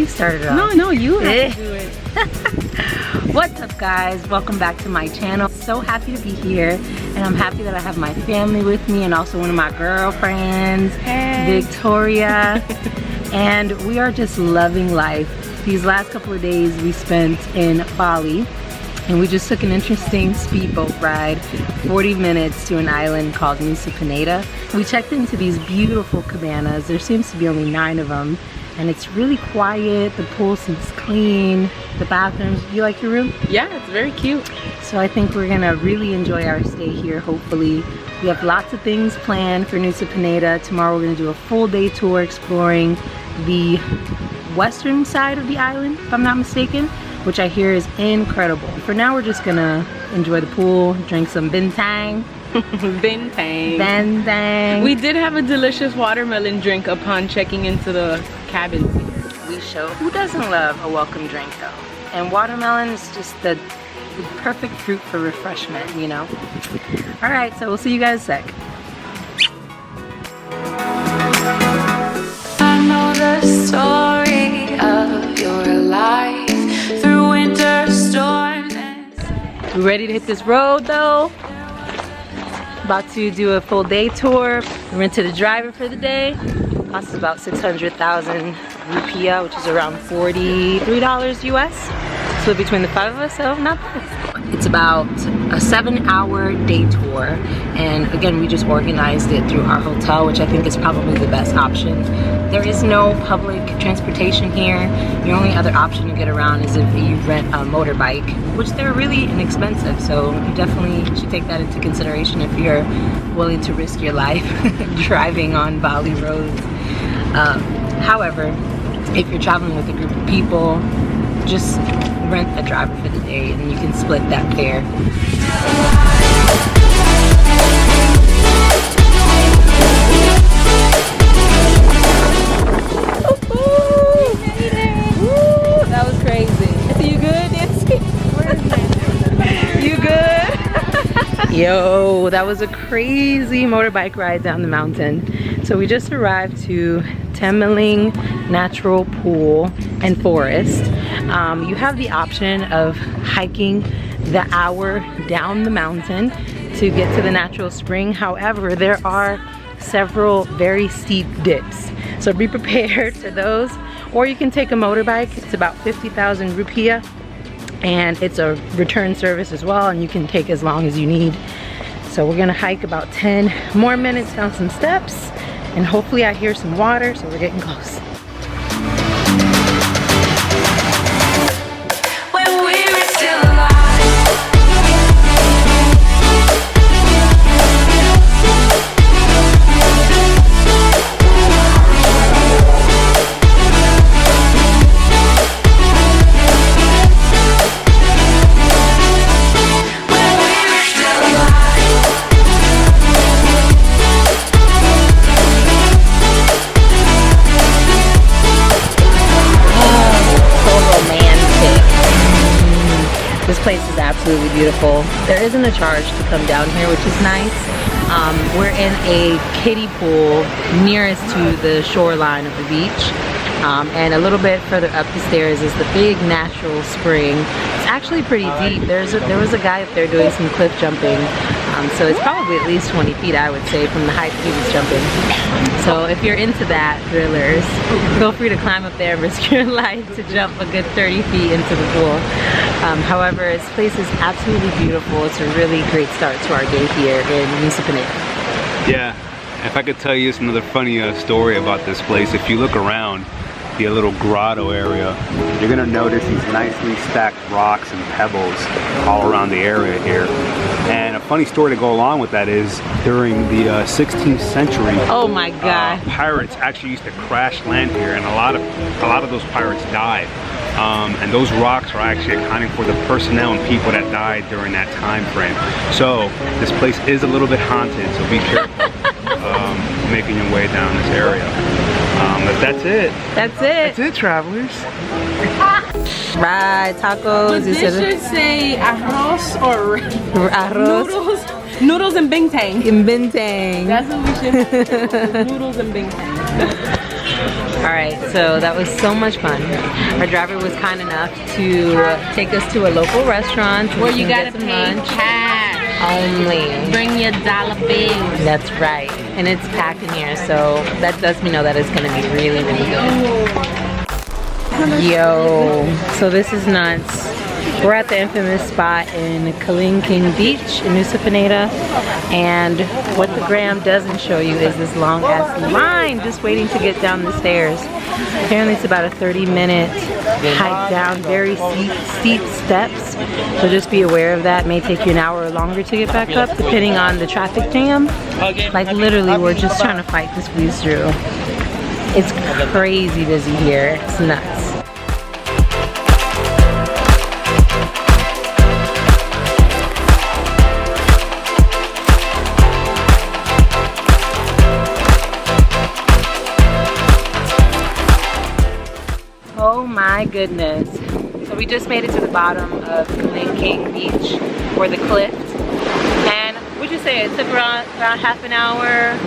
Started off. No, you have to do it. What's up, guys? Welcome back to my channel. So happy to be here, and I'm happy that I have my family with me and also one of my girlfriends, Victoria. And we are just loving life. These last couple of days we spent in Bali, and we just took an interesting speedboat ride, 40 minutes to an island called Nusa Penida. We checked into these beautiful cabanas. There seems to be only 9 of them. And it's really quiet, the pool seems clean, the bathrooms. You like your room? Yeah, it's very cute. So I think we're gonna really enjoy our stay here, hopefully. We have lots of things planned for Nusa Penida. Tomorrow we're gonna do a full day tour exploring the western side of the island, if I'm not mistaken, which I hear is incredible. For now, we're just gonna enjoy the pool, drink some bintang. Bintang. Bintang. We did have a delicious watermelon drink upon checking into the cabin. We show. Who doesn't love a welcome drink though? And watermelon is just the perfect fruit for refreshment, you know? All right, so we'll see you guys in a sec. I know the story of your life through winter storms. We ready to hit this road though? About to do a full day tour. We rented a driver for the day. Cost about 600,000 rupiah, which is around $43 US. Split between the 5 of us, so not bad. It's about a 7-hour day tour, and again, we just organized it through our hotel, which I think is probably the best option. There is no public transportation here. The only other option to get around is if you rent a motorbike, which they're really inexpensive, so you definitely should take that into consideration if you're willing to risk your life driving on Bali roads. However, if you're traveling with a group of people, just rent a driver for the day and you can split that fare. That was crazy. Are you good, Nancy? You good? Yo, that was a crazy motorbike ride down the mountain. So we just arrived to Tembeling Natural Pool and Forest. You have the option of hiking the hour down the mountain to get to the natural spring. However, there are several very steep dips. So be prepared for those. Or you can take a motorbike. It's about 50,000 rupiah. And it's a return service as well, and you can take as long as you need. So we're gonna hike about 10 more minutes down some steps, and hopefully I hear some water, so we're getting close. Place is absolutely beautiful. There isn't a charge to come down here, which is nice. We're in a kiddie pool nearest to the shoreline of the beach, and a little bit further up the stairs is the big natural spring. It's actually pretty deep. There was a guy up there doing some cliff jumping, so it's probably at least 20 feet, I would say, from the height he was jumping. So if you're into that, thrillers, feel free to climb up there and risk your life to jump a good 30 feet into the pool. However, this place is absolutely beautiful. It's a really great start to our day here in Nusa Penida. Yeah, if I could tell you another funny story about this place, if you look around the little grotto area, you're gonna notice these nicely stacked rocks and pebbles all around the area here. And a funny story to go along with that is during the 16th century, oh my God, pirates actually used to crash land here, and a lot of those pirates died. and those rocks are actually accounting for the personnel and people that died during that time frame. So this place is a little bit haunted, so be careful making your way down this area. But that's it. That's it. That's it, travelers. Right, tacos. This should say arroz or Arroz. noodles and bintang. In Bintang. That's what we should say. Noodles and bintang. Alright, so that was so much fun. Our driver was kind enough to take us to a local restaurant Where you get gotta some pay lunch. cash. Only. Bring your dollar bills. That's right. And it's packed in here, so that lets me know that it's gonna be really, really good. Yo, so this is nuts. We're at the infamous spot in Kelingking Beach in Nusa Penida, and what the gram doesn't show you is this long ass line just waiting to get down the stairs. Apparently it's about a 30-minute hike down, very steep steps, so just be aware of that. It may take you an hour or longer to get back up depending on the traffic jam. Like literally we're just trying to fight to squeeze through. It's crazy busy here, it's nuts. Oh my goodness. So we just made it to the bottom of Kelingking Beach, or the cliff. And would you say it took around half an hour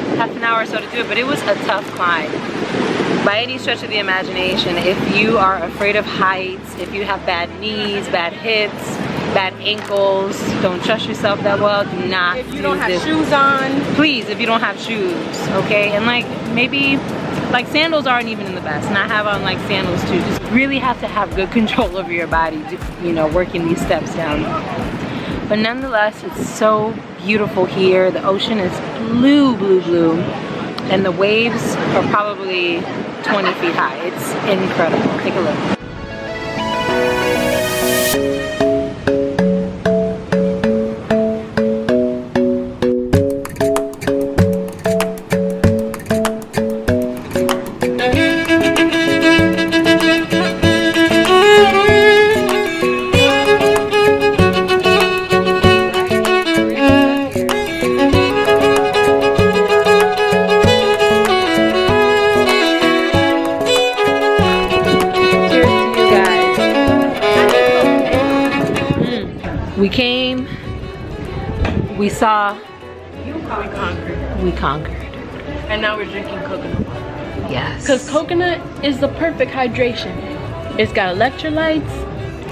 or so to do it, but it was a tough climb. By any stretch of the imagination, if you are afraid of heights, if you have bad knees, bad hips, bad ankles, don't trust yourself that well, do not If you don't have shoes on. Please, if you don't have shoes, okay? And like maybe like sandals aren't even in the best, and I have on like sandals too. Just really have to have good control over your body, you know, working these steps down. But nonetheless, it's so beautiful here. The ocean is blue, blue, blue, and the waves are probably 20 feet high. It's incredible. Take a look. We came, we saw, we conquered. And now we're drinking coconut. Yes. Because coconut is the perfect hydration. It's got electrolytes.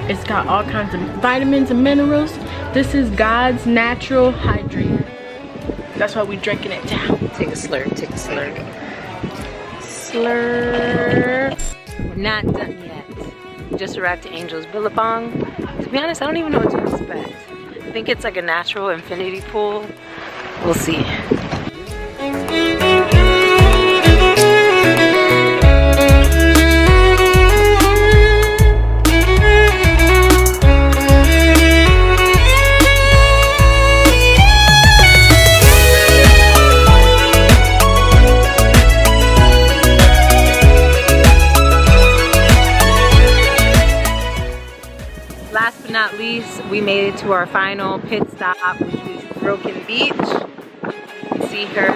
It's got all kinds of vitamins and minerals. This is God's natural hydrator. That's why we're drinking it down. Take a slurp, take a slurp. Slurp. We're not done yet. We just arrived to Angel's Billabong. To be honest, I don't even know what to expect. I think it's like a natural infinity pool. We'll see. Last but not least, we made it to our final pit stop, which was Broken Beach. You can see her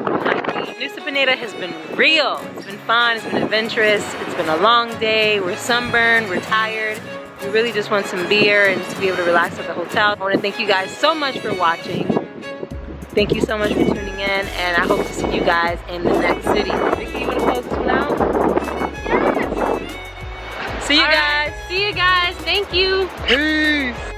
behind me. Nusa Penida has been real. It's been fun, it's been adventurous, it's been a long day. We're sunburned, we're tired. We really just want some beer and to be able to relax at the hotel. I want to thank you guys so much for watching. Thank you so much for tuning in, and I hope to see you guys in the next city. Vicky, you want to close this one out? Yes! See you guys. See you guys. Thank you. Peace.